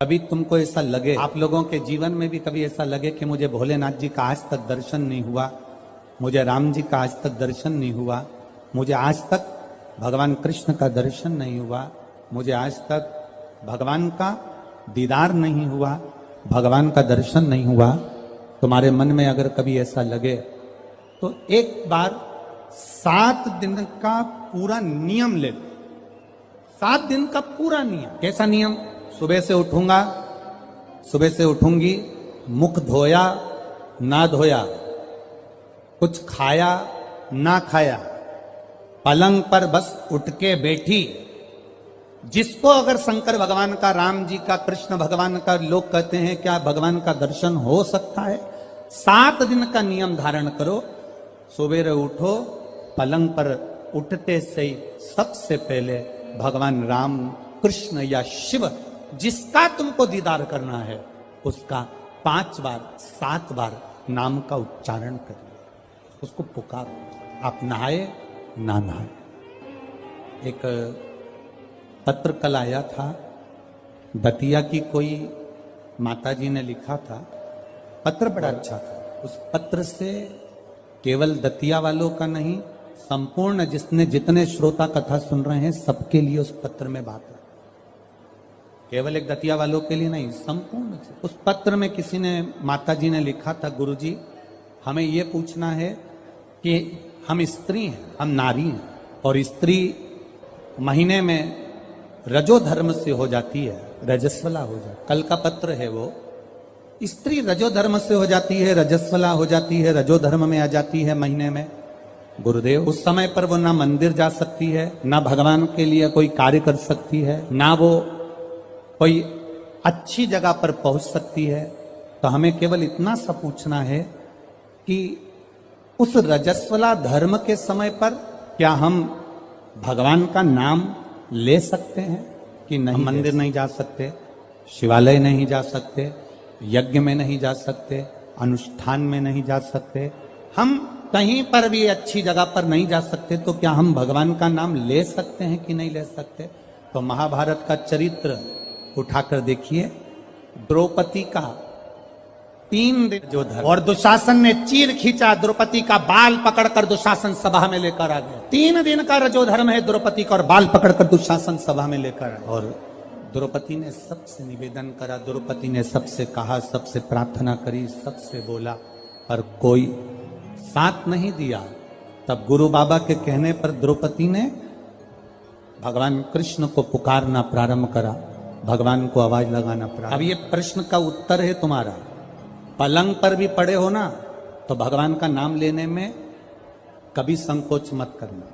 कभी तुमको ऐसा लगे, आप लोगों के जीवन में भी कभी ऐसा लगे कि मुझे भोलेनाथ जी का आज तक दर्शन नहीं हुआ, मुझे राम जी का आज तक दर्शन नहीं हुआ, मुझे आज तक भगवान कृष्ण का दर्शन नहीं हुआ, मुझे आज तक भगवान का दीदार नहीं हुआ, भगवान का दर्शन नहीं हुआ। तुम्हारे मन में अगर कभी ऐसा लगे तो एक बार 7 दिन का पूरा नियम ले लो। 7 दिन का पूरा नियम। कैसा नियम? सुबह से उठूंगा, सुबह से उठूंगी, मुख धोया ना धोया, कुछ खाया ना खाया, पलंग पर बस उठ के बैठी। जिसको अगर शंकर भगवान का, राम जी का, कृष्ण भगवान का, लोग कहते हैं क्या भगवान का दर्शन हो सकता है? 7 दिन का नियम धारण करो। सुबह उठो, पलंग पर उठते से ही सबसे पहले भगवान राम, कृष्ण या शिव जिसका तुमको दीदार करना है उसका 5 बार 7 बार नाम का उच्चारण करिए, उसको पुकारो। आप नहाए ना नहाए। एक पत्र कल आया था, दतिया की कोई माताजी ने लिखा था, पत्र बड़ा अच्छा था। उस पत्र से केवल दतिया वालों का नहीं, संपूर्ण जितने श्रोता कथा सुन रहे हैं सबके लिए उस पत्र में बात है। केवल एक दतिया वालों के लिए नहीं, संपूर्ण। उस पत्र में किसी ने, माताजी ने लिखा था, गुरुजी हमें ये पूछना है कि हम स्त्री हैं, हम नारी हैं, और स्त्री महीने में रजो धर्म से हो जाती है, रजस्वला हो जाती। कल का पत्र है वो, स्त्री रजो धर्म से हो जाती है, रजस्वला हो जाती है, रजो धर्म में आ जाती है महीने में। गुरुदेव उस समय पर वो ना मंदिर जा सकती है, ना भगवान के लिए कोई कार्य कर सकती है, ना वो कोई अच्छी जगह पर पहुंच सकती है। तो हमें केवल इतना सा पूछना है कि उस रजस्वला धर्म के समय पर क्या हम भगवान का नाम ले सकते हैं कि नहीं? मंदिर नहीं जा सकते, शिवालय नहीं जा सकते, यज्ञ में नहीं जा सकते, अनुष्ठान में नहीं जा सकते, हम कहीं पर भी अच्छी जगह पर नहीं जा सकते, तो क्या हम भगवान का नाम ले सकते हैं कि नहीं ले सकते? तो महाभारत का चरित्र उठाकर देखिए, द्रौपदी का 3 दिन जो धर्म, और दुशासन ने चीर खींचा, द्रौपदी का बाल पकड़कर दुशासन सभा में लेकर आ गया। 3 दिन का रजो धर्म है द्रौपदी का, और बाल पकड़कर दुशासन सभा में लेकर आया। और द्रौपदी ने सबसे निवेदन करा, द्रौपदी ने सबसे कहा, सबसे प्रार्थना करी, सबसे बोला, पर कोई साथ नहीं दिया। तब गुरु बाबा के कहने पर द्रौपदी ने भगवान कृष्ण को पुकारना प्रारंभ करा, भगवान को आवाज लगाना प्रारंभ। अब ये प्रश्न का उत्तर है तुम्हारा। पलंग पर भी पड़े हो ना, तो भगवान का नाम लेने में कभी संकोच मत करना।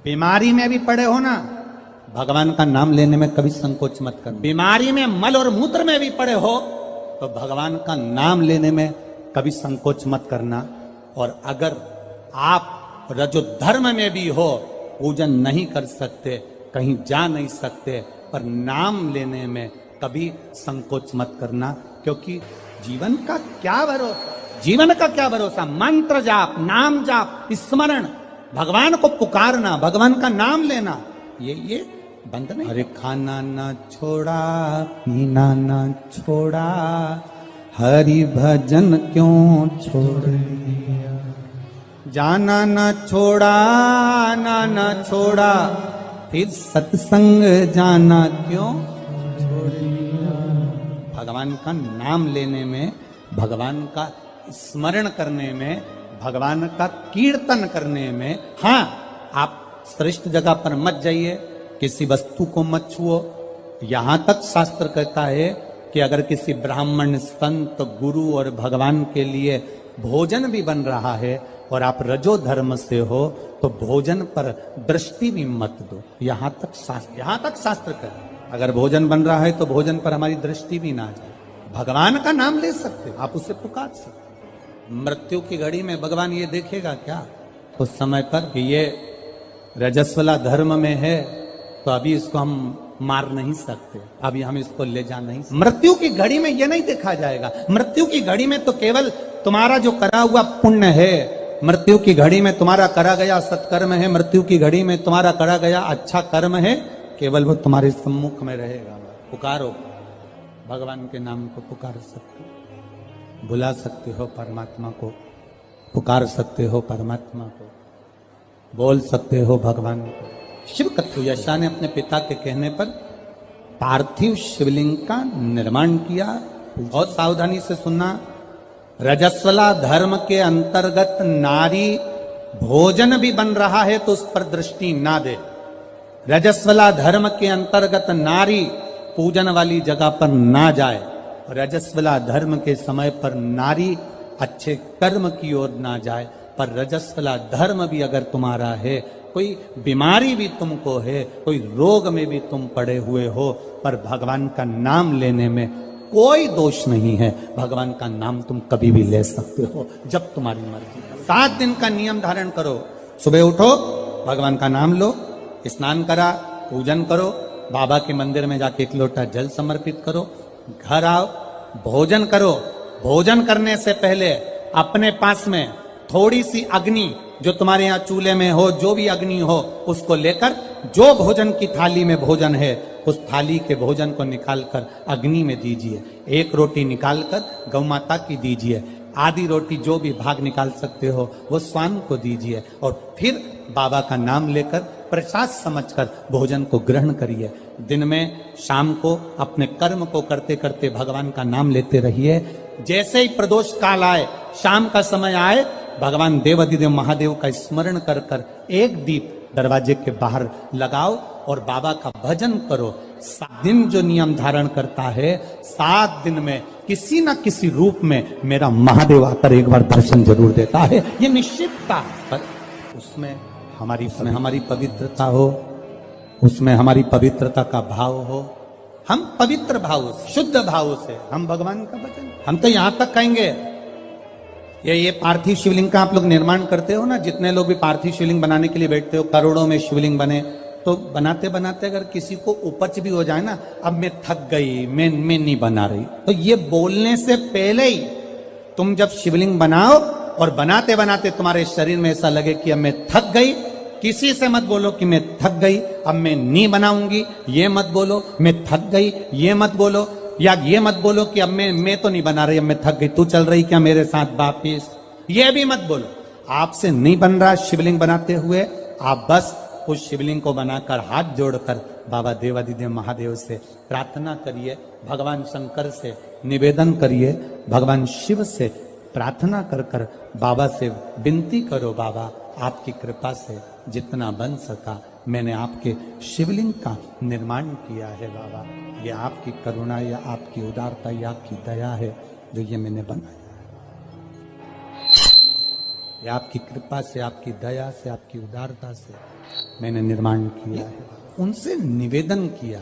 बीमारी में भी पड़े हो ना, भगवान का नाम लेने में कभी संकोच मत करना। बीमारी में, मल और मूत्र में भी पड़े हो तो भगवान का नाम लेने में कभी संकोच मत करना। और अगर आप रजो धर्म में भी हो, पूजन नहीं कर सकते, कहीं जा नहीं सकते, पर नाम लेने में कभी संकोच मत करना, क्योंकि जीवन का क्या भरोसा, जीवन का क्या भरोसा? मंत्र जाप, नाम जाप, स्मरण, भगवान को पुकारना, भगवान का नाम लेना, ये बंद नहीं। अरे खाना ना छोड़ा, पीना ना छोड़ा, हरि भजन क्यों छोड़ दिया, जाना ना छोड़ा, आना ना छोड़ा, फिर सत्संग जाना क्यों छोड़ दिया। भगवान का नाम लेने में, भगवान का स्मरण करने में, भगवान का कीर्तन करने में, हाँ आप श्रेष्ठ जगह पर मत जाइए, किसी वस्तु को मत छुओ। यहां तक शास्त्र कहता है कि अगर किसी ब्राह्मण, संत, गुरु और भगवान के लिए भोजन भी बन रहा है और आप रजो धर्म से हो, तो भोजन पर दृष्टि भी मत दो। यहां तक शास्त्र कहता है, अगर भोजन बन रहा है तो भोजन पर हमारी दृष्टि भी ना जाए। भगवान का नाम ले सकते हो, आप उसे पुकार सकते। मृत्यु की घड़ी में भगवान ये देखेगा क्या उस समय पर कि ये रजस्वला धर्म में है, तो अभी इसको हम मार नहीं सकते, अभी हम इसको ले जा नहीं सकते। मृत्यु की घड़ी में ये नहीं देखा जाएगा। मृत्यु की घड़ी में तो केवल तुम्हारा जो करा हुआ पुण्य है, मृत्यु की घड़ी में तुम्हारा करा गया सत्कर्म है, मृत्यु की घड़ी में तुम्हारा करा गया अच्छा कर्म है, केवल वो तुम्हारे सम्मुख में रहेगा। पुकारो, भगवान के नाम को पुकार सकते हो, बुला सकते हो परमात्मा को, पुकार सकते हो परमात्मा को, बोल सकते हो भगवान को। शिव कथु यशा ने अपने पिता के कहने पर पार्थिव शिवलिंग का निर्माण किया। बहुत सावधानी से सुनना, रजस्वला धर्म के अंतर्गत नारी भोजन भी बन रहा है तो उस पर दृष्टि ना दे। रजस्वला धर्म के अंतर्गत नारी पूजन वाली जगह पर ना जाए। रजस्वला धर्म के समय पर नारी अच्छे कर्म की ओर ना जाए। पर रजस्वला धर्म भी अगर तुम्हारा है, कोई बीमारी भी तुमको है, कोई रोग में भी तुम पड़े हुए हो, पर भगवान का नाम लेने में कोई दोष नहीं है। भगवान का नाम तुम कभी भी ले सकते हो जब तुम्हारी मर्जी। 7 दिन का नियम धारण करो। सुबह उठो, भगवान का नाम लो, स्नान करा, पूजन करो, बाबा के मंदिर में जाके 1 लोटा जल समर्पित करो, घर आओ, भोजन करो। भोजन करने से पहले अपने पास में थोड़ी सी अग्नि, जो तुम्हारे यहाँ चूल्हे में हो, जो भी अग्नि हो, उसको लेकर जो भोजन की थाली में भोजन है उस थाली के भोजन को निकालकर अग्नि में दीजिए। 1 रोटी निकालकर गौ माता की दीजिए, आधी रोटी जो भी भाग निकाल सकते हो वो स्वान को दीजिए, और फिर बाबा का नाम लेकर प्रसाद समझकर भोजन को ग्रहण करिए। दिन में शाम को अपने कर्म को करते करते भगवान का नाम लेते रहिए। जैसे ही प्रदोष काल आए, शाम का समय आए, भगवान देवाधिदेव महादेव का स्मरण कर कर 1 दीप दरवाजे के बाहर लगाओ और बाबा का भजन करो। 7 दिन जो नियम धारण करता है, 7 दिन में किसी न किसी रूप में मेरा महादेव आकर एक बार दर्शन जरूर देता है, ये निश्चितता। पर उसमें हमारी पवित्रता हो, उसमें हमारी पवित्रता का भाव हो। हम पवित्र भाव से, शुद्ध भाव से हम भगवान का भजन, हम तो यहां तक कहेंगे, ये पार्थिव शिवलिंग का आप लोग निर्माण करते हो ना, जितने लोग भी पार्थिव शिवलिंग बनाने के लिए बैठते हो, करोड़ों में शिवलिंग बने, तो बनाते बनाते अगर किसी को उपच भी हो जाए ना, अब मैं थक गई, मैं नहीं बना रही, तो ये बोलने से पहले ही तुम जब शिवलिंग बनाओ और बनाते बनाते तुम्हारे शरीर में ऐसा लगे कि अब मैं थक गई, किसी से मत बोलो कि मैं थक गई, अब मैं नहीं बनाऊंगी, ये मत बोलो। मैं थक गई ये मत बोलो, या ये मत बोलो कि अब मैं तो नहीं बना रही, अब मैं थक गई, तू चल रही क्या मेरे साथ वापिस, ये भी मत बोलो। आपसे नहीं बन रहा शिवलिंग बनाते हुए, आप बस उस शिवलिंग को बनाकर हाथ जोड़कर बाबा देवाधिदेव महादेव से प्रार्थना करिए, भगवान शंकर से निवेदन करिए, भगवान शिव से प्रार्थना कर कर बाबा से विनती करो, बाबा आपकी कृपा से जितना बन सका मैंने आपके शिवलिंग का निर्माण किया है। बाबा ये आपकी करुणा या आपकी उदारता या आपकी दया है जो ये मैंने बनाया, ये आपकी कृपा से, आपकी दया से, आपकी उदारता से मैंने निर्माण किया है। उनसे निवेदन किया,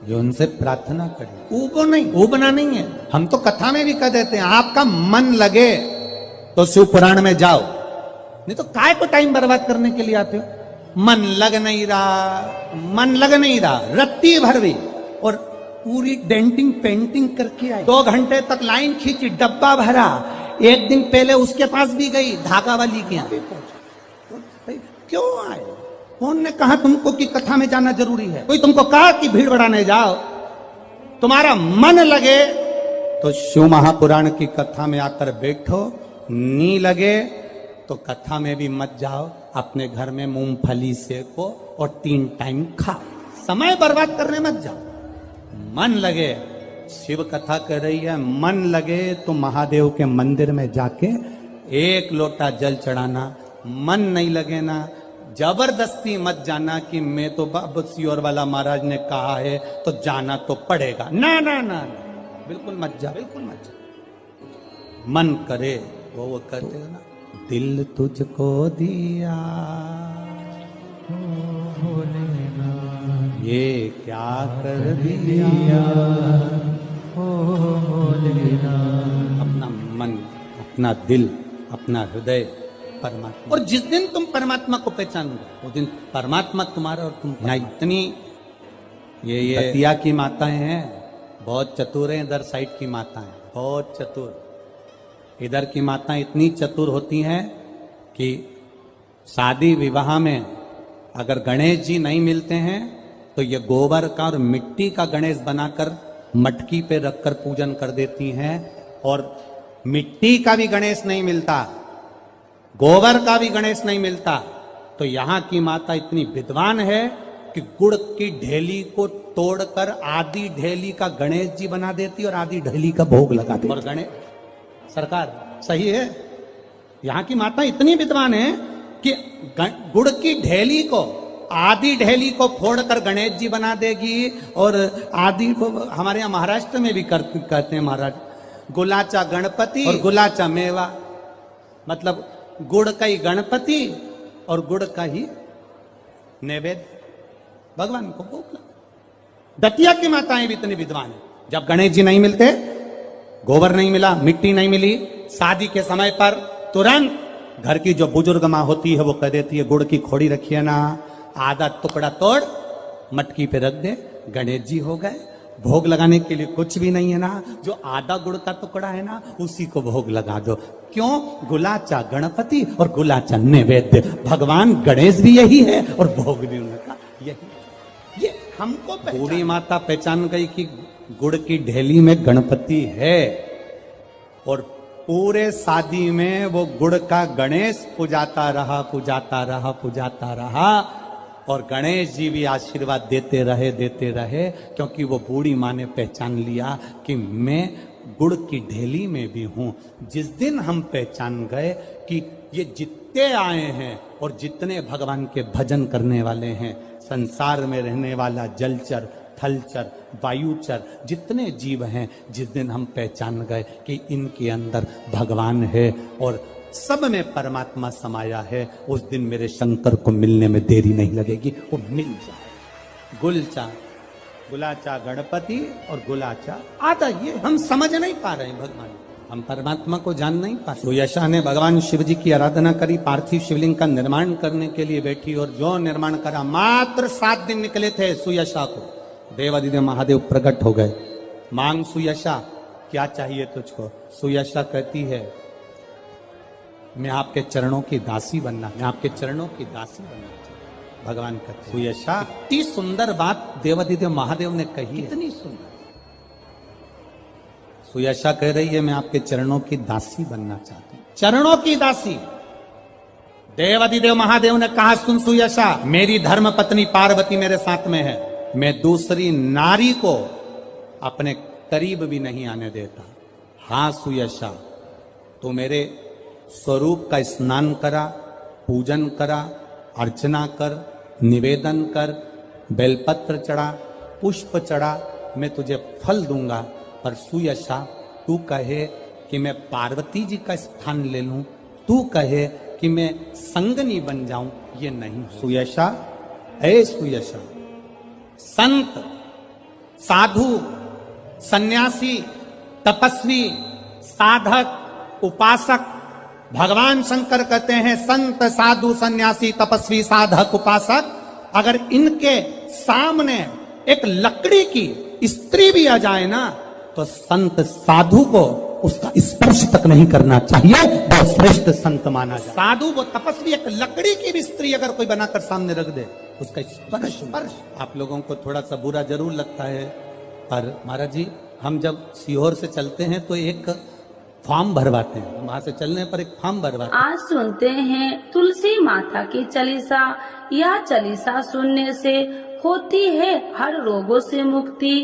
जो उनसे प्रार्थना करी, ऊबो नहीं, ऊबना नहीं है। हम तो कथा में भी कह देते हैं, आपका मन लगे तो शिव पुराण में जाओ, नहीं तो काय को टाइम बर्बाद करने के लिए आते हो। मन लग नहीं रहा, रत्ती भर भी, और पूरी डेंटिंग पेंटिंग करके आई, 2 घंटे तक लाइन खींची, डब्बा भरा, 1 दिन पहले उसके पास भी गई, धागा वाली के यहाँ क्यों आए? कौन ने कहा तुमको कि कथा में जाना जरूरी है? कोई तुमको कहा कि भीड़ बढ़ाने जाओ? तुम्हारा मन लगे तो शिव महापुराण की कथा में आकर बैठो, नी लगे तो कथा में भी मत जाओ, अपने घर में मूंगफली सेको और 3 टाइम खाओ, समय बर्बाद करने मत जाओ। मन लगे, शिव कथा कर रही है, मन लगे तो महादेव के मंदिर में जाके 1 लोटा जल चढ़ाना। मन नहीं लगे ना, जबरदस्ती मत जाना कि मैं तो बाबा सियोर वाला महाराज ने कहा है तो जाना तो पड़ेगा, ना ना ना, बिल्कुल मत जा, बिल्कुल मत जा। मन करे वो कहते हो ना, दिल तुझको दिया ये क्या कर दिया, अपना मन, अपना दिल, अपना हृदय परमात्मा। और जिस दिन तुम परमात्मा को पहचानोगे उस दिन परमात्मा तुम्हारा और तुम। यहाँ इतनी ये दतिया की माताएं हैं, बहुत चतुर हैं, इधर साइड की माताएं बहुत चतुर। इधर की माताएं इतनी चतुर होती हैं कि शादी विवाह में अगर गणेश जी नहीं मिलते हैं तो ये गोबर का और मिट्टी का गणेश बनाकर मटकी पे रखकर पूजन कर देती हैं, और मिट्टी का भी गणेश नहीं मिलता, गोबर का भी गणेश नहीं मिलता। तो यहां की माता इतनी विद्वान है कि गुड़ की ढेली को तोड़कर आधी ढेली का गणेश जी बना देती और आधी ढेली का भोग लगा देती। और गणेश सरकार सही है, यहां की माता इतनी विद्वान है कि गुड़ की ढेली को, आधी ढेली को फोड़कर गणेश जी बना देगी, और आधी को हमारे यहाँ महाराष्ट्र में भी कहते हैं महाराज, गुलाचा गणपति और गुलाचा मेवा, मतलब गुड़ का ही गणपति और गुड़ का ही नैवेद्य भगवान को भोग लगा। दतिया की माताएं भी इतनी विद्वान है, जब गणेश जी नहीं मिलते, गोबर नहीं मिला, मिट्टी नहीं मिली, शादी के समय पर तुरंत घर की जो बुजुर्ग माँ होती है वो कह देती है गुड़ की खोड़ी रखिए ना, आधा टुकड़ा तोड़ मटकी पे रख दे, गणेश जी हो गए। भोग लगाने के लिए कुछ भी नहीं है ना, जो आधा गुड़ का टुकड़ा है ना उसी को भोग लगा दो। क्यों? गुलाचा गणपति और गुलाचा नैवेद्य, भगवान गणेश भी यही है और भोग भी उनका यही। ये हमको बूढ़ी माता पहचान गई कि गुड़ की ढेली में गणपति है, और पूरे शादी में वो गुड़ का गणेश पुजाता रहा, पुजाता रहा, पुजाता रहा, और गणेश जी भी आशीर्वाद देते रहे, क्योंकि वो बूढ़ी माँ ने पहचान लिया कि मैं गुड़ की ढेली में भी हूं। जिस दिन हम पहचान गए कि ये जितने आए हैं और जितने भगवान के भजन करने वाले हैं, संसार में रहने वाला जलचर, थलचर, वायुचर, जितने जीव हैं, जिस दिन हम पहचान गए कि इनके अंदर भगवान है और सब में परमात्मा समाया है, उस दिन मेरे शंकर को मिलने में देरी नहीं लगेगी, वो मिल जाए। गुलाचा गणपति और गुलाचा आधा, ये हम समझ नहीं पा रहे हैं भगवान, हम परमात्मा को जान नहीं पा रहे। सुयशा ने भगवान शिव जी की आराधना करी, पार्थिव शिवलिंग का निर्माण करने के लिए बैठी, और जो निर्माण करा, मात्र 7 दिन निकले थे सुयशा को, देवादिदेव महादेव प्रकट हो गए। मांग सुयशा, क्या चाहिए तुझको? सुयशा कहती है मैं आपके चरणों की दासी बनना, मैं आपके चरणों की दासी बनना चाहिए। भगवान कहते सुयशा, इतनी सुंदर बात देवादिदेव महादेव ने कही, इतनी सुंदर। सुयशा कह रही है मैं आपके चरणों की दासी बनना चाहती हूं, चरणों की दासी। देवादिदेव महादेव ने कहा सुन सुयशा, मेरी धर्म पत्नी पार्वती मेरे साथ में है, मैं दूसरी नारी को अपने करीब भी नहीं आने देता। हां सुयशा, तो मेरे स्वरूप का स्नान करा, पूजन करा, अर्चना कर, निवेदन कर, बेलपत्र चढ़ा, पुष्प चढ़ा, मैं तुझे फल दूंगा। पर सुयशा, तू कहे कि मैं पार्वती जी का स्थान ले लूं, तू कहे कि मैं संगनी बन जाऊं, ये नहीं। सुयशा, ऐ सुयशा, संत, साधु, सन्यासी, तपस्वी, साधक, उपासक, भगवान शंकर कहते हैं संत, साधु, सन्यासी, तपस्वी, साधक, उपासक, अगर इनके सामने एक लकड़ी की स्त्री भी आ जाए ना, तो संत साधु को उसका स्पर्श तक नहीं करना चाहिए, वो श्रेष्ठ संत माना जाए। साधु वो तपस्वी, एक लकड़ी की भी स्त्री अगर कोई बनाकर सामने रख दे, उसका स्पर्श। आप लोगों को थोड़ा सा बुरा जरूर लगता है, पर महाराज जी हम जब सीहोर से चलते हैं तो एक फॉर्म भरवाते हैं, वहां से चलने पर एक फॉर्म भरवाते हैं। आज सुनते हैं तुलसी माता की चालीसा। यह चालीसा सुनने से होती है हर रोगों से मुक्ति,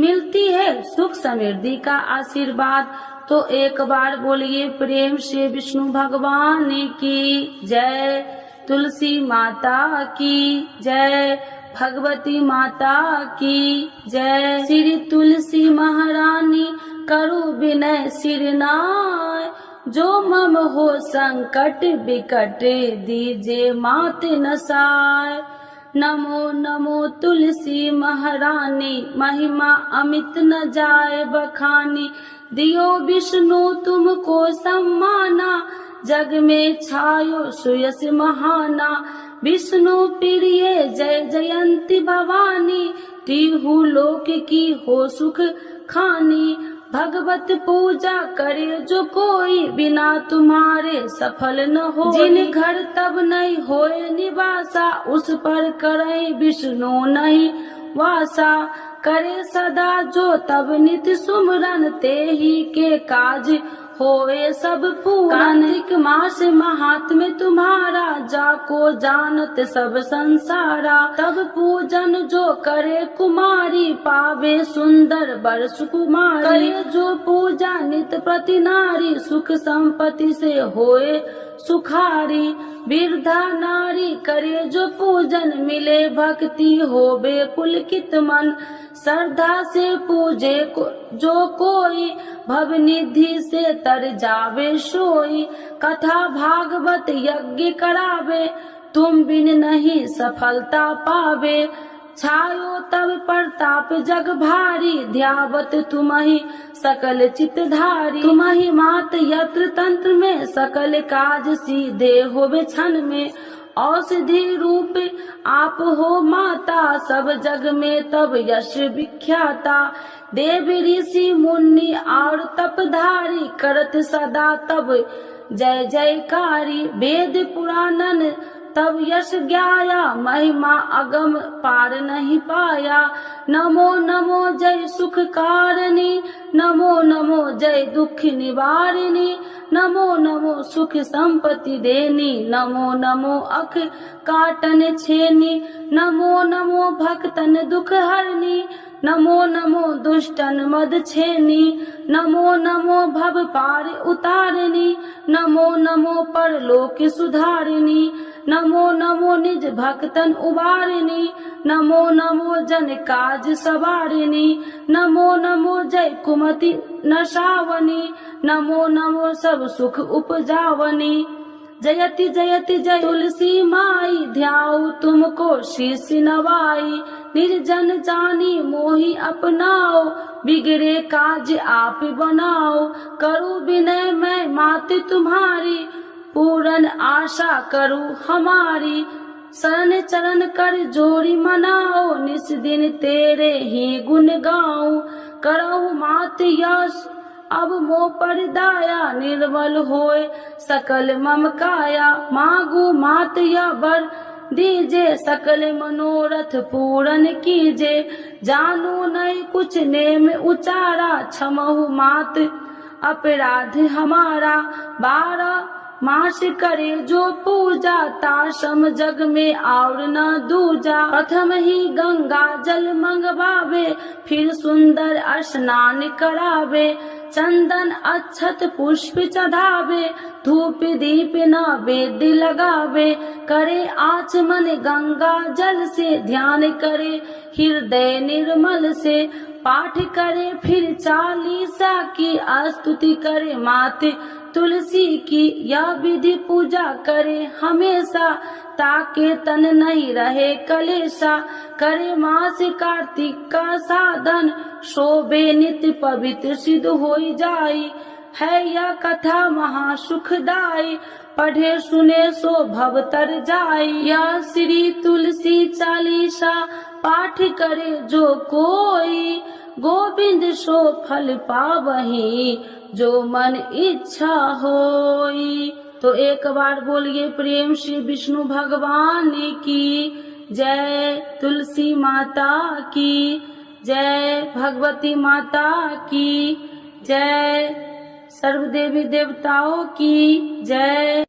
मिलती है सुख समृद्धि का आशीर्वाद। तो एक बार बोलिए प्रेम से विष्णु भगवान की जय, तुलसी माता की जय, भगवती माता की जय। श्री तुलसी महारानी करु विनय सिरनाय, जो मम हो संकट विकट दीजे मात नसाय। नमो नमो तुलसी महारानी, महिमा अमित न जाए बखानी। दियो विष्णु तुमको सम्माना, जग में छायो सुयस महाना। विष्णु प्रिय जय जयंती भवानी, तिहु लोक की हो सुख खानी। भगवत पूजा करे जो कोई, बिना तुम्हारे सफल न हो। जिन घर तब नहीं होए निवासा, उस पर करे विष्णु नहीं वासा। करे सदा जो तब नित सुमरन, ते ही के काज होए सब पूरन। कार्तिक मास महात्म्य तुम्हारा, जाको जानत सब संसारा। तब पूजन जो करे कुमारी, पावे सुंदर वर सुकुमारी। करे जो पूजा नित प्रति नारी, सुख संपत्ति से होए सुखारी। वृद्धा नारी करे जो पूजन, मिले भक्ति होवे पुलकित मन। श्रद्धा से पूजे जो कोई, भवनिधि से तर जावे सोई। कथा भागवत यज्ञ करावे, तुम बिन नहीं सफलता पावे। छायो तब प्रताप जग भारी, ध्यावत तुम्हि सकल चित्तधारी। तुम्हि मात यत्र तंत्र में, सकल काज सीधे होवे क्षण में। औषधि रूप आप हो माता, सब जग में तब यश विख्याता। देव ऋषि मुनि और तपधारी, करत सदा तब जय जयकारी। वेद पुराणन तब यश ज्ञाया, महिमा अगम पार नहीं पाया। नमो नमो जय सुख कारिणी, नमो नमो जय दुख निवारिणी। नमो नमो सुख संपत्ति देनी, नमो नमो अख काटन छेनी। नमो नमो भक्तन दुख हरनी, नमो नमो दुष्टन मद छेनी। नमो नमो भव पार उतारिणी, नमो नमो परलोक सुधारिणी। नमो नमो निज भक्तन उबारिणी, नमो नमो जन काज सवारिणी। नमो नमो जय कुमति नशावनी, नमो नमो सब सुख उपजावनी। जयति जयति जय तुलसी माई, ध्याऊ तुमको शीश नवाई। निर्जन जानी मोहि अपनाओ, बिगड़े काज आप बनाओ। करूँ विनय मैं मात तुम्हारी, पूरन आशा करूँ हमारी। शरण चरण कर जोड़ी मनाओ, निस दिन तेरे ही गुण गाऊं। करहु मात यश अब मोह पर दाया, निर्मल होए सकल मम काया। मांगू मात या वर दीजे, सकल मनोरथ पूरन कीजे। जानू नहीं कुछ नेम उचारा, क्षमहु मात अपराध हमारा। 12 मास करे जो पूजा, ताशम जग में और न दूजा। प्रथम ही गंगा जल मंगवावे, फिर सुंदर स्नान करावे। चंदन अक्षत पुष्प चढ़ावे, धूप दीप नैवेद्य लगावे। करे आचमन गंगा जल से, ध्यान करे हृदय निर्मल से। पाठ करे फिर चालीसा की, स्तुति करे माते तुलसी की। यह विधि पूजा करे हमेशा, ताके तन नहीं रहे कलेशा। करे मास कार्तिक का साधन, शोभे नित्य पवित्र सिद्ध होई जाई। है यह कथा महासुखदाई, पढ़े सुने सो भव तर जाई। यह श्री तुलसी चालीसा, पाठ करे जो कोई। गोविंद सो फल पावही, जो मन इच्छा होई। तो एक बार बोलिए प्रेम श्री विष्णु भगवान की जय, तुलसी माता की जय, भगवती माता की जय, सर्व देवी देवताओं की जय।